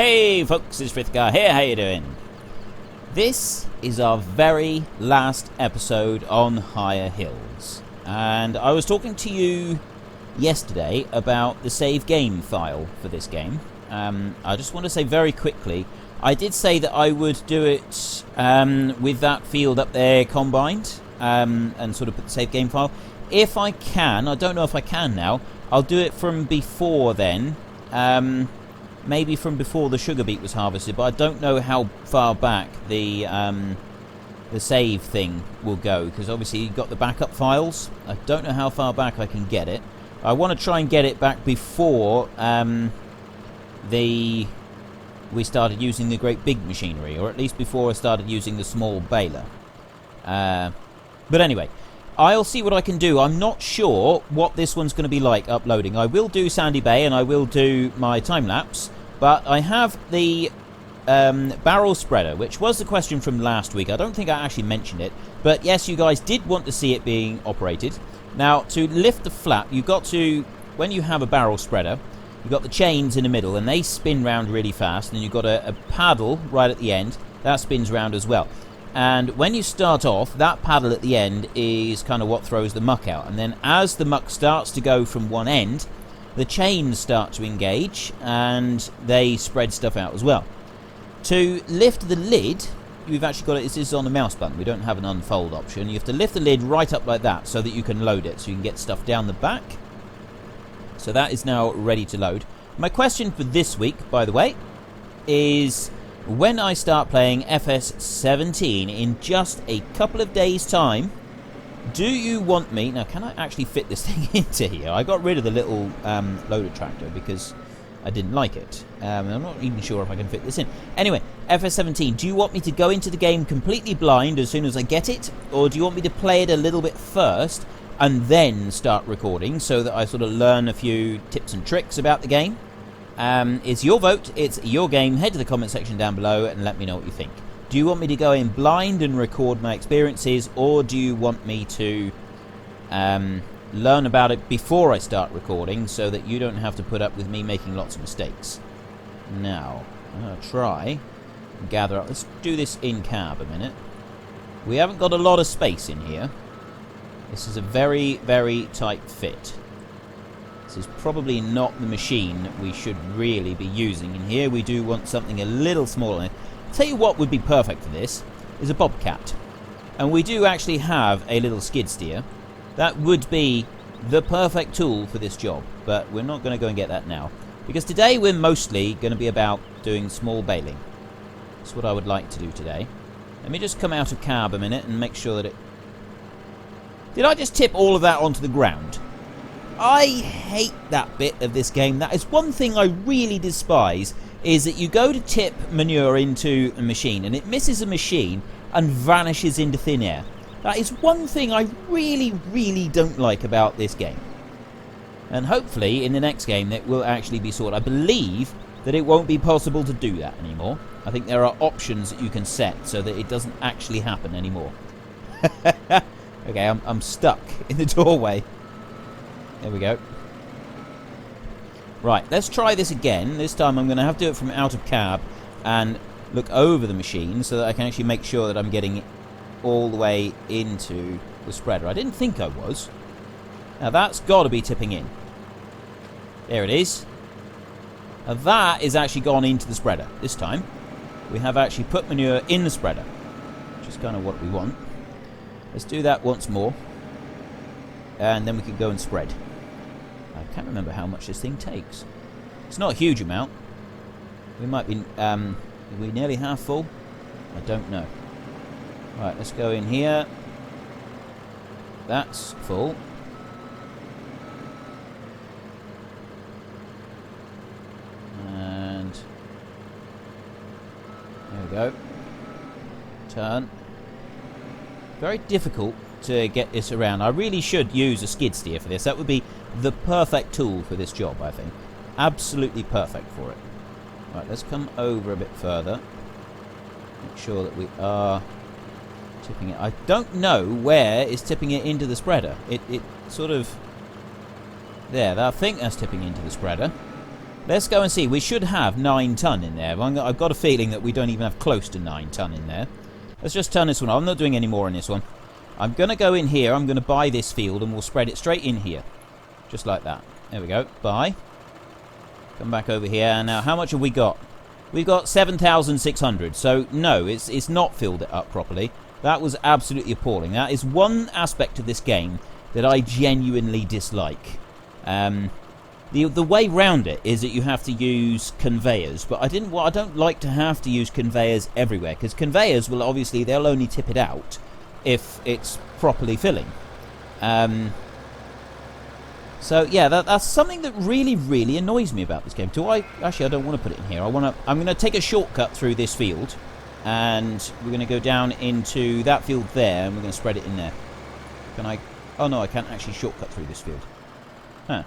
Hey folks, it's Frithgar here, how you doing? This is our very last episode on Higher Hills, and I was talking to you yesterday about the save game file for this game. I just want to say very quickly, I did say that I would do it with that field up there combined, and sort of put the save game file. If I can, I don't know if I can now, I'll do it from before then. Maybe from before the sugar beet was harvested, but I don't know how far back the save thing will go, because obviously you've got the backup files. I don't know how far back I can get it. I want to try and get it back before we started using the great big machinery, or at least before I started using the small baler. But anyway, I'll see what I can do. I'm not sure what this one's going to be like uploading. I will do Sandy Bay and I will do my time-lapse, but I have the barrel spreader, which was the question from last week. I don't think I actually mentioned it, but yes, you guys did want to see it being operated. Now, to lift the flap, you've got to, when you have a barrel spreader, you've got the chains in the middle and they spin round really fast, and then you've got a paddle right at the end that spins round as well. And when you start off, that paddle at the end is kind of what throws the muck out. And then as the muck starts to go from one end, the chains start to engage and they spread stuff out as well. To lift the lid, you've actually got it, this is on the mouse button, we don't have an unfold option. You have to lift the lid right up like that so that you can load it, so you can get stuff down the back. So that is now ready to load. My question for this week, by the way, is when I start playing FS17 in just a couple of days' time, do you want me... Now, can I actually fit this thing into here? I got rid of the little loader tractor because I didn't like it. I'm not even sure if I can fit this in. Anyway, FS17, do you want me to go into the game completely blind as soon as I get it? Or do you want me to play it a little bit first and then start recording so that I sort of learn a few tips and tricks about the game? It's your vote, it's your game. Head to the comment section down below and let me know what you think. Do you want me to go in blind and record my experiences, or do you want me to learn about it before I start recording so that you don't have to put up with me making lots of mistakes? Now, I'm going to try and gather up. Let's do this in cab a minute. We haven't got a lot of space in here. This is a very, very tight fit. This is probably not the machine we should really be using in here. We do want something a little smaller. I'll tell you what would be perfect for this is a bobcat. And we do actually have a little skid steer. That would be the perfect tool for this job, but we're not going to go and get that now, because today we're mostly going to be about doing small baling. That's what I would like to do today. Let me just come out of cab a minute and make sure that it... Did I just tip all of that onto the ground? I hate that bit of this game. That is one thing I really despise, is that you go to tip manure into a machine and it misses a machine and vanishes into thin air. That is one thing I really, really don't like about this game. And hopefully in the next game it will actually be sorted. I believe that it won't be possible to do that anymore. I think there are options that you can set so that it doesn't actually happen anymore. Okay, I'm stuck in the doorway. There we go. Right, let's try this again. This time I'm going to have to do it from out of cab and look over the machine so that I can actually make sure that I'm getting it all the way into the spreader. I didn't think I was. Now that's got to be tipping in. There it is. Now that is actually gone into the spreader. This time we have actually put manure in the spreader, which is kind of what we want. Let's do that once more, and then we can go and spread. I can't remember how much this thing takes. It's not a huge amount. We might be... are we nearly half full? I don't know. Right, let's go in here. That's full. And... there we go. Turn. Very difficult to get this around. I really should use a skid steer for this. That would be the perfect tool for this job, I think. Absolutely perfect for it. Right, let's come over a bit further. Make sure that we are tipping it. I don't know where it's tipping it into the spreader. It sort of... there, I think that's tipping into the spreader. Let's go and see. We should have 9 ton in there. I've got a feeling that we don't even have close to 9 ton in there. Let's just turn this one on. I'm not doing any more in this one. I'm going to go in here. I'm going to buy this field and we'll spread it straight in here. Just like that. There we go. Buy. Come back over here. Now, how much have we got? We've got 7,600. So, no, it's not filled it up properly. That was absolutely appalling. That is one aspect of this game that I genuinely dislike. The way round it is that you have to use conveyors, but I don't like to have to use conveyors everywhere, because conveyors will obviously, they'll only tip it out if it's properly filling. So yeah, that's something that really, really annoys me about this game. Actually, I don't want to put it in here. I'm going to take a shortcut through this field, and we're going to go down into that field there, and we're going to spread it in there. Can I? Oh no, I can't actually shortcut through this field. Huh.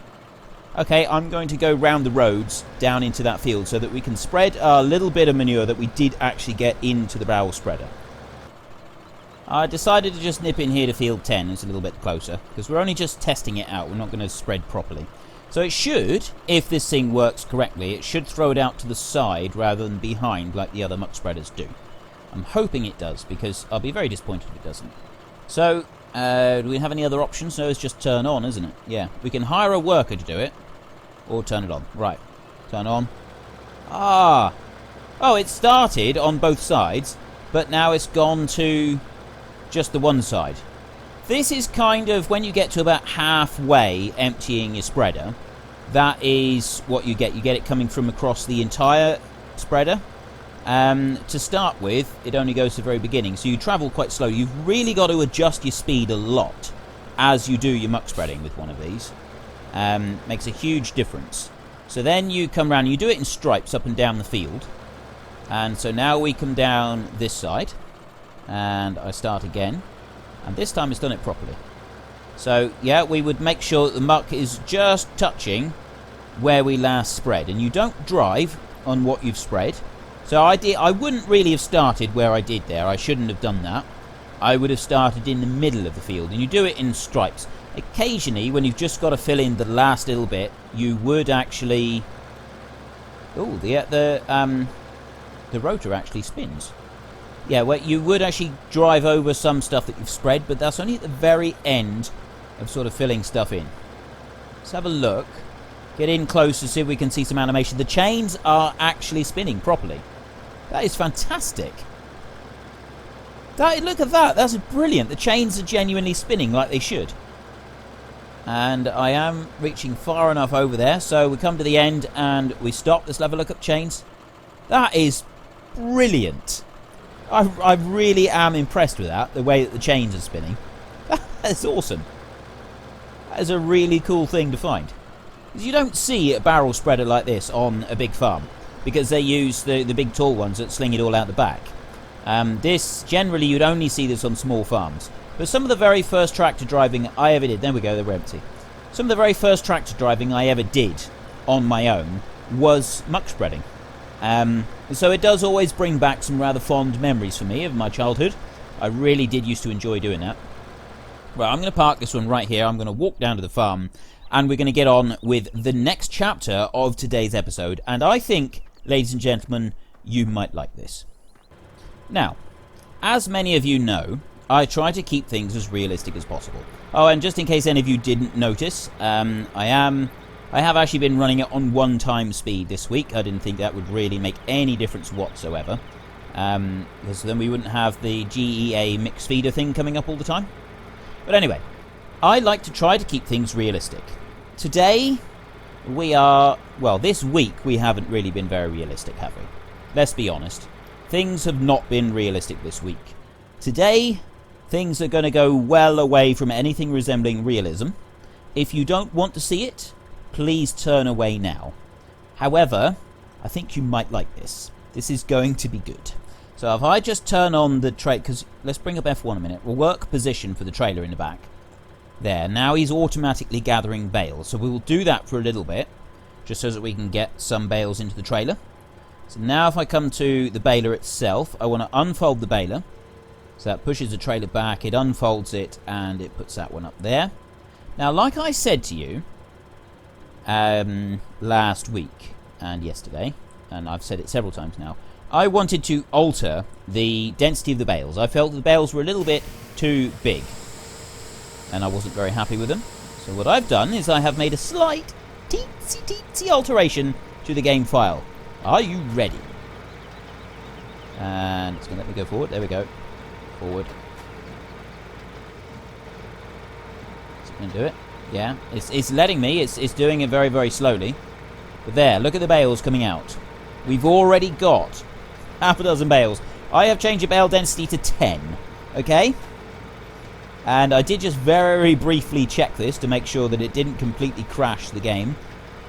Okay, I'm going to go round the roads down into that field so that we can spread a little bit of manure that we did actually get into the barrel spreader. I decided to just nip in here to field 10. It's a little bit closer, because we're only just testing it out. We're not going to spread properly. So it should, if this thing works correctly, it should throw it out to the side rather than behind like the other muck spreaders do. I'm hoping it does, because I'll be very disappointed if it doesn't. So, do we have any other options? No, it's just turn on, isn't it? Yeah, we can hire a worker to do it. Or turn it on. Right. Turn on. Ah! Oh, it started on both sides, but now it's gone to just the one side. This is kind of, when you get to about halfway emptying your spreader, that is what you get. You get it coming from across the entire spreader. To start with, it only goes to the very beginning, so you travel quite slow. You've really got to adjust your speed a lot as you do your muck spreading with one of these. Makes a huge difference. So then you come around, you do it in stripes up and down the field. And so now we come down this side, and I start again, and this time it's done it properly. So yeah, we would make sure that the muck is just touching where we last spread, and you don't drive on what you've spread. So I wouldn't really have started where I did there. I shouldn't have done that. I would have started in the middle of the field, and you do it in stripes. Occasionally, when you've just got to fill in the last little bit, you would actually... Oh, the rotor actually spins. Yeah, well, you would actually drive over some stuff that you've spread, but that's only at the very end of sort of filling stuff in. Let's have a look. Get in close to see if we can see some animation. The chains are actually spinning properly. That is fantastic. Look at that. That's brilliant. The chains are genuinely spinning like they should. And I am reaching far enough over there, so we come to the end and we stop. Let's have a look at chains. That is brilliant. I really am impressed with that, the way that the chains are spinning. That's awesome. That is a really cool thing to find. Because you don't see a barrel spreader like this on a big farm, because they use the big tall ones that sling it all out the back. This, generally, you'd only see this on small farms. But some of the very first tractor driving I ever did... There we go, they were empty. Some of the very first tractor driving I ever did on my own was muck spreading. So it does always bring back some rather fond memories for me of my childhood. I really did used to enjoy doing that. Right, I'm going to park this one right here. I'm going to walk down to the farm, and we're going to get on with the next chapter of today's episode. And I think, ladies and gentlemen, you might like this. Now, as many of you know, I try to keep things as realistic as possible. Oh, and just in case any of you didn't notice, I have actually been running it on 1 speed this week. I didn't think that would really make any difference whatsoever, because then we wouldn't have the GEA mix feeder thing coming up all the time. But anyway, I like to try to keep things realistic. Today, this week we haven't really been very realistic, have we? Let's be honest. Things have not been realistic this week. Today, things are going to go well away from anything resembling realism. If you don't want to see it, please turn away now. However, I think you might like this. This is going to be good. So if I just turn on the trailer, because let's bring up F1 a minute. We'll work position for the trailer in the back. There, now he's automatically gathering bales. So we will do that for a little bit, just so that we can get some bales into the trailer. So now if I come to the baler itself, I want to unfold the baler. So that pushes the trailer back, it unfolds it, and it puts that one up there. Now, like I said to you last week, and yesterday, and I've said it several times now, I wanted to alter the density of the bales. I felt the bales were a little bit too big, and I wasn't very happy with them. So what I've done is I have made a slight, teensy alteration to the game file. Are you ready? And it's going to let me go forward. There we go. Forward. It's going to do it. Yeah, it's letting me. It's doing it very, very slowly. But there, look at the bales coming out. We've already got half a dozen bales. I have changed the bale density to 10. Okay? And I did just very briefly check this to make sure that it didn't completely crash the game.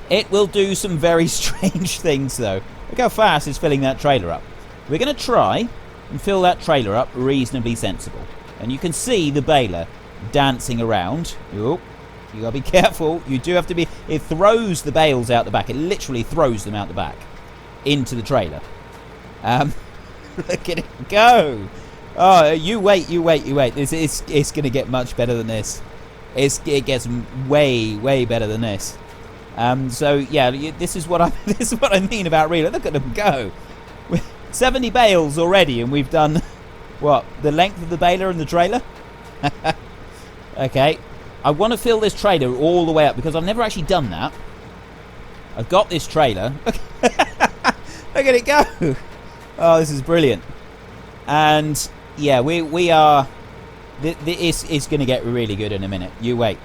It will do some very strange things, though. Look how fast it's filling that trailer up. We're going to try and fill that trailer up reasonably sensible. And you can see the baler dancing around. Oh, you got to be careful. You do have to be... It throws the bales out the back. It literally throws them out the back into the trailer. Look at it go. Oh, you wait. It's going to get much better than this. It gets way, way better than this. So yeah, this is what I mean about reeler. Look at them go. 70 bales already, and we've done what? The length of the baler and the trailer. Okay, I want to fill this trailer all the way up because I've never actually done that. I've got this trailer. Look at it go. Oh, this is brilliant. And yeah, we are. It's going to get really good in a minute. You wait.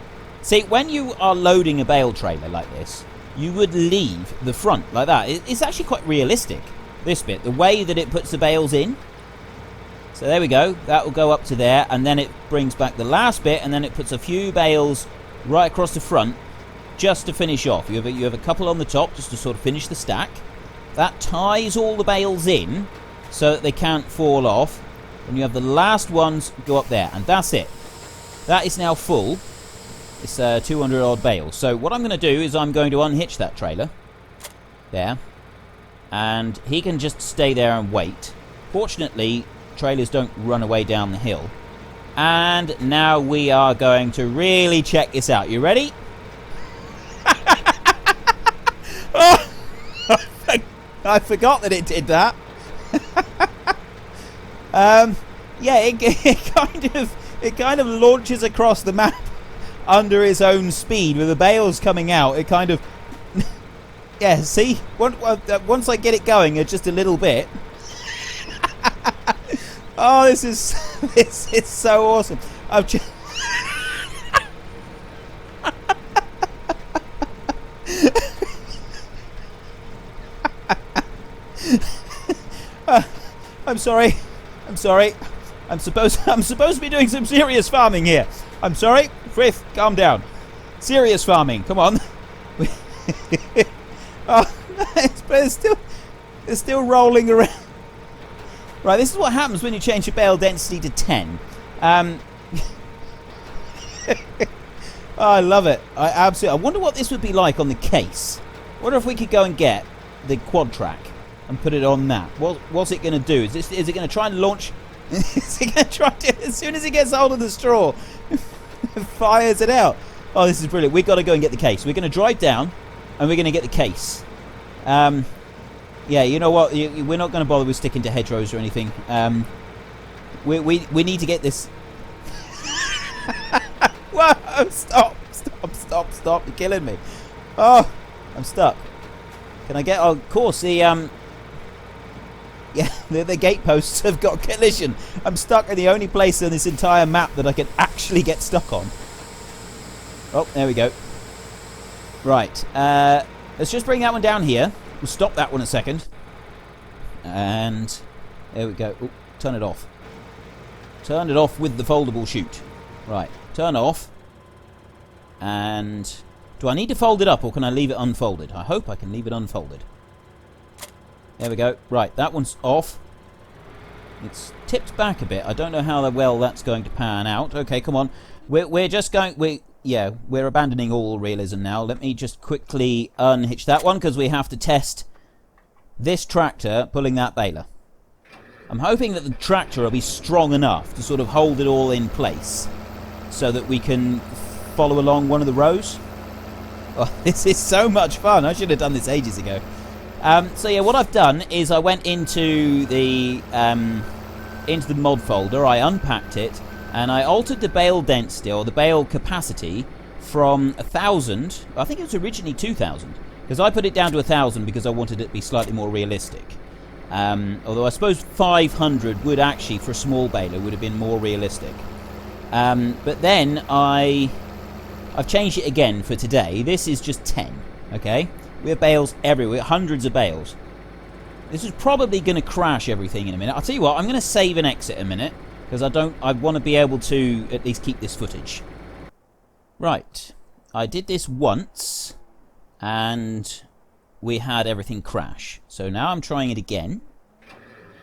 See, when you are loading a bale trailer like this, you would leave the front like that. It's actually quite realistic, this bit. The way that it puts the bales in. So there we go. That will go up to there, and then it brings back the last bit, and then it puts a few bales right across the front just to finish off. You have a couple on the top just to sort of finish the stack. That ties all the bales in so that they can't fall off. And you have the last ones go up there, and that's it. That is now full. It's 200 odd bales. So what I'm going to do is I'm going to unhitch that trailer. There. And he can just stay there and wait. Fortunately, trailers don't run away down the hill. And now we are going to really check this out. You ready? Oh, I forgot that it did that. Yeah, it kind of launches across the map under its own speed with the bales coming out. It kind of... Yeah, see? Once I get it going just a little bit... Oh, this is so awesome. I've just... I'm sorry. I'm supposed to be doing some serious farming here. I'm sorry. Frith, calm down. Serious farming. Come on. Oh, but it's still rolling around. Right, this is what happens when you change your bale density to 10. Oh, I love it. I wonder what this would be like on the case. I wonder if we could go and get the quad track and put it on that. What's it going to do? Is it going to try and launch? Is it going to try to, as soon as it gets hold of the straw, fires it out? Oh, this is brilliant. We've got to go and get the case. We're going to drive down and we're going to get the case. Yeah, you know what? We're not going to bother with sticking to hedgerows or anything. We need to get this. Whoa! Stop! You're killing me. Oh, I'm stuck. Can I get? Oh, of course, the gate posts have got collision. I'm stuck in the only place on this entire map that I can actually get stuck on. Oh, there we go. Right. Let's just bring that one down here. We'll stop that one a second. And there we go. Ooh, turn it off. Turn it off with the foldable chute. Right. Turn off. And do I need to fold it up or can I leave it unfolded? I hope I can leave it unfolded. There we go. Right, that one's off. It's tipped back a bit. I don't know how well that's going to pan out. Okay, come on. We're just going... We're abandoning all realism now. Let me just quickly unhitch that one because we have to test this tractor pulling that baler. I'm hoping that the tractor will be strong enough to sort of hold it all in place so that we can follow along one of the rows. Oh, this is so much fun. I should have done this ages ago. So yeah, what I've done is I went into the mod folder, I unpacked it, and I altered the bale density, or the bale capacity, from 1,000, I think it was originally 2,000, because I put it down to 1,000 because I wanted it to be slightly more realistic. Although I suppose 500 would actually, for a small baler, would have been more realistic. But then I've changed it again for today. This is just 10, okay? We have bales everywhere, hundreds of bales. This is probably going to crash everything in a minute. I'll tell you what, I'm going to save and exit a minute, because I want to be able to at least keep this footage. Right, I did this once, and we had everything crash. So now I'm trying it again.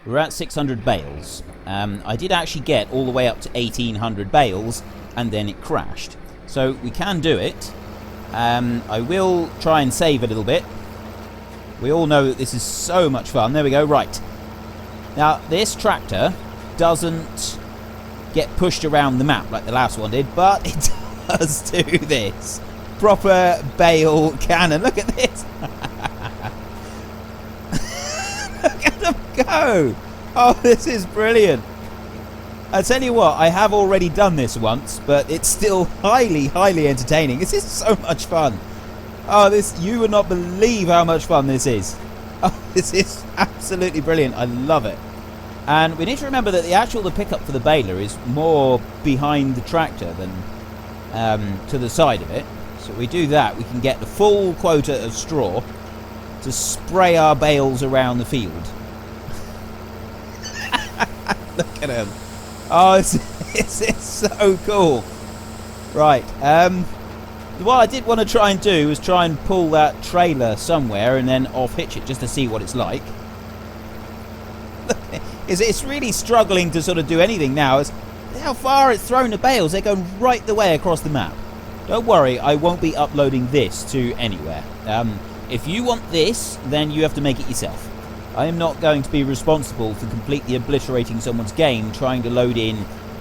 We're at 600 bales. I did actually get all the way up to 1,800 bales, and then it crashed. So we can do it. I will try and save a little bit. We all know that this is so much fun. There we go, right. Now, this tractor doesn't get pushed around the map like the last one did, but it does do this. Proper bale cannon. Look at this. Look at them go. Oh, this is brilliant. I tell you what, I have already done this once, but it's still highly, highly entertaining. This is so much fun. Oh, you would not believe how much fun this is. Oh, this is absolutely brilliant. I love it. And we need to remember that the pickup for the baler is more behind the tractor than to the side of it. So if we do that, we can get the full quota of straw to spray our bales around the field. Look at them. Oh, it's so cool. Right. What I did want to try and do was try and pull that trailer somewhere and then off-hitch it just to see what it's like. It's really struggling to sort of do anything now. It's how far it's thrown the bales. They're going right the way across the map. Don't worry, I won't be uploading this to anywhere. If you want this, then you have to make it yourself. I am not going to be responsible for completely obliterating someone's game trying to load in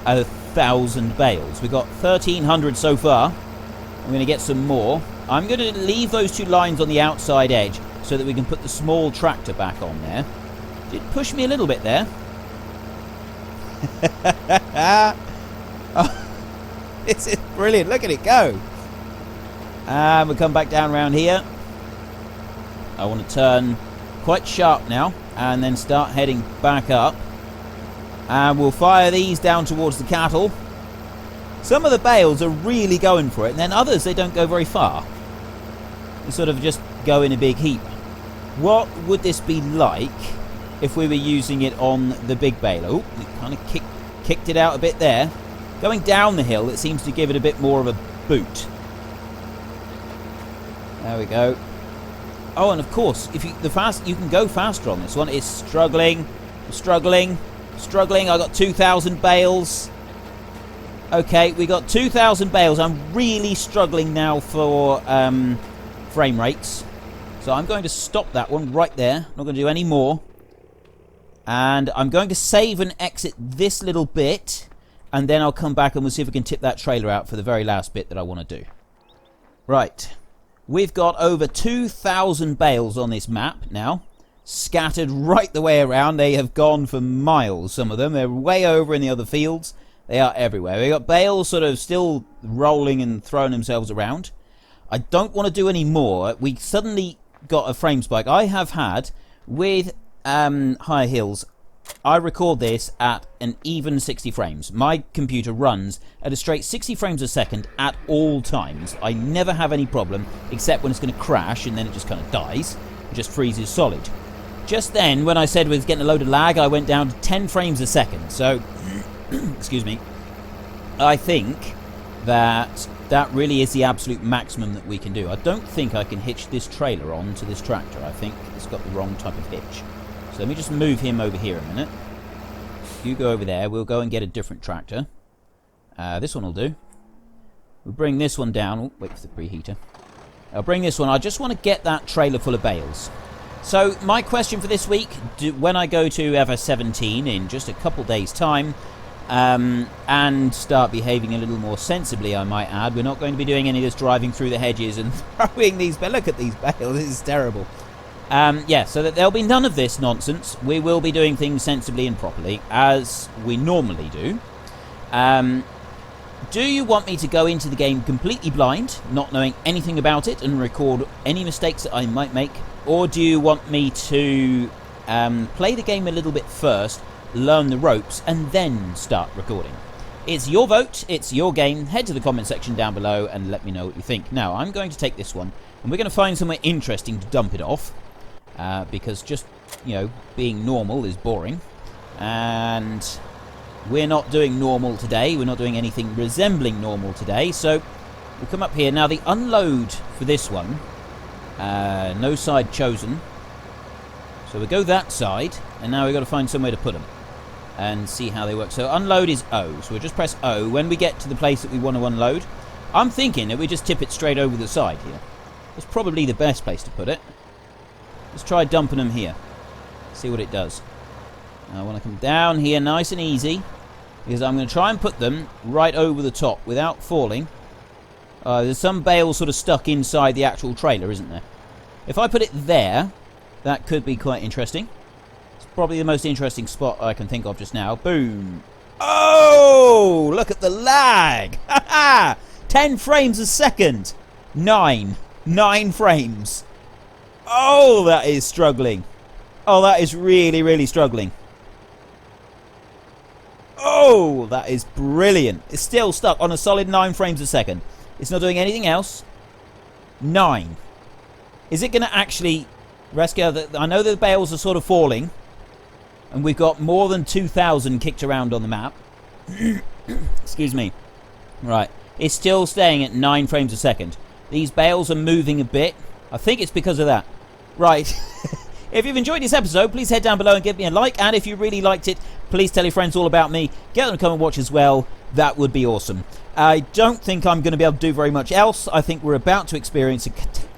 1,000 bales. We've got 1,300 so far. I'm going to get some more. I'm going to leave those two lines on the outside edge so that we can put the small tractor back on there. Did push me a little bit there. Oh, this is brilliant. Look at it go. And we'll come back down around here. I want to turn quite sharp now and then start heading back up. And we'll fire these down towards the cattle. Some of the bales are really going for it, and then others, they don't go very far. They sort of just go in a big heap. What would this be like if we were using it on the big baler? Oh, it kind of kicked it out a bit there. Going down the hill, it seems to give it a bit more of a boot. There we go. Oh, and of course, if you can go faster on this one. It's struggling. I got 2,000 bales. Okay, we got 2,000 bales. I'm really struggling now for frame rates. So I'm going to stop that one right there. I'm not going to do any more. And I'm going to save and exit this little bit. And then I'll come back and we'll see if we can tip that trailer out for the very last bit that I want to do. Right. We've got over 2,000 bales on this map now. Scattered right the way around. They have gone for miles, some of them. They're way over in the other fields. They are everywhere. We've got bales sort of still rolling and throwing themselves around. I don't want to do any more. We suddenly got a frame spike. I have had, with higher hills, I record this at an even 60 frames. My computer runs at a straight 60 frames a second at all times. I never have any problem, except when it's going to crash and then it just kind of dies. It just freezes solid. Just then, when I said we was getting a load of lag, I went down to 10 frames a second. So, excuse me. I think that really is the absolute maximum that we can do. I don't think I can hitch this trailer on to this tractor. I think it's got the wrong type of hitch. So let me just move him over here a minute. You go over there. We'll go and get a different tractor. This one will do. We'll bring this one down. Oh, wait for the preheater. I'll bring this one. I just want to get that trailer full of bales. So my question for this week, when I go to FS17 in just a couple days' time, and start behaving a little more sensibly, I might add. We're not going to be doing any of this driving through the hedges and throwing these. But look at these bales. This is terrible. Yeah, so that there'll be none of this nonsense. We will be doing things sensibly and properly, as we normally do. Do you want me to go into the game completely blind, not knowing anything about it, and record any mistakes that I might make? Or do you want me to play the game a little bit first, learn the ropes, and then start recording? It's your vote, it's your game. Head to the comment section down below and let me know what you think. Now, I'm going to take this one, and we're going to find somewhere interesting to dump it off, because just, being normal is boring. And we're not doing normal today. We're not doing anything resembling normal today. So we'll come up here. Now, the unload for this one, no side chosen. So we go that side, and now we've got to find somewhere to put them and see how they work. So unload is O. So we'll just press O. When we get to the place that we want to unload, I'm thinking that we just tip it straight over the side here. That's probably the best place to put it. Let's try dumping them here. See what it does. I want to come down here nice and easy, because I'm going to try and put them right over the top without falling. There's some bale sort of stuck inside the actual trailer, isn't there? If I put it there, that could be quite interesting. It's probably the most interesting spot I can think of just now. Boom. Oh, look at the lag. 10 frames a second. 9 frames. Oh, that is struggling. Oh, that is really, really struggling. Oh, that is brilliant. It's still stuck on a solid 9 frames a second. It's not doing anything else. 9. Is it going to actually rescue? I know the bales are sort of falling, and we've got more than 2,000 kicked around on the map. Excuse me. Right. It's still staying at 9 frames a second. These bales are moving a bit. I think it's because of that. Right. If you've enjoyed this episode, please head down below and give me a like. And if you really liked it, please tell your friends all about me. Get them to come and watch as well. That would be awesome. I don't think I'm going to be able to do very much else. I think we're about to experience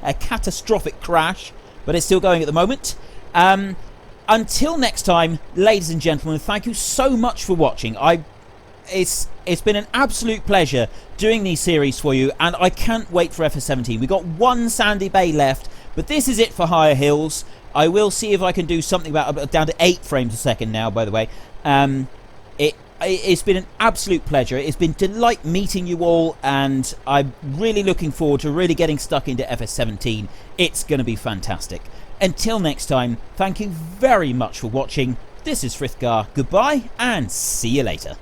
a catastrophic crash, but it's still going at the moment. Until next time, ladies and gentlemen, thank you so much for watching. It's been an absolute pleasure doing these series for you, and I can't wait for FS17. We've got one sandy bay left, but this is it for Higher Hills. I will see if I can do something about down to 8 frames a second now, by the way. It's been an absolute pleasure. It's been delight meeting you all, and I'm really looking forward to really getting stuck into FS17. It's going to be fantastic. Until next time, thank you very much for watching. This is Frithgar. Goodbye, and see you later.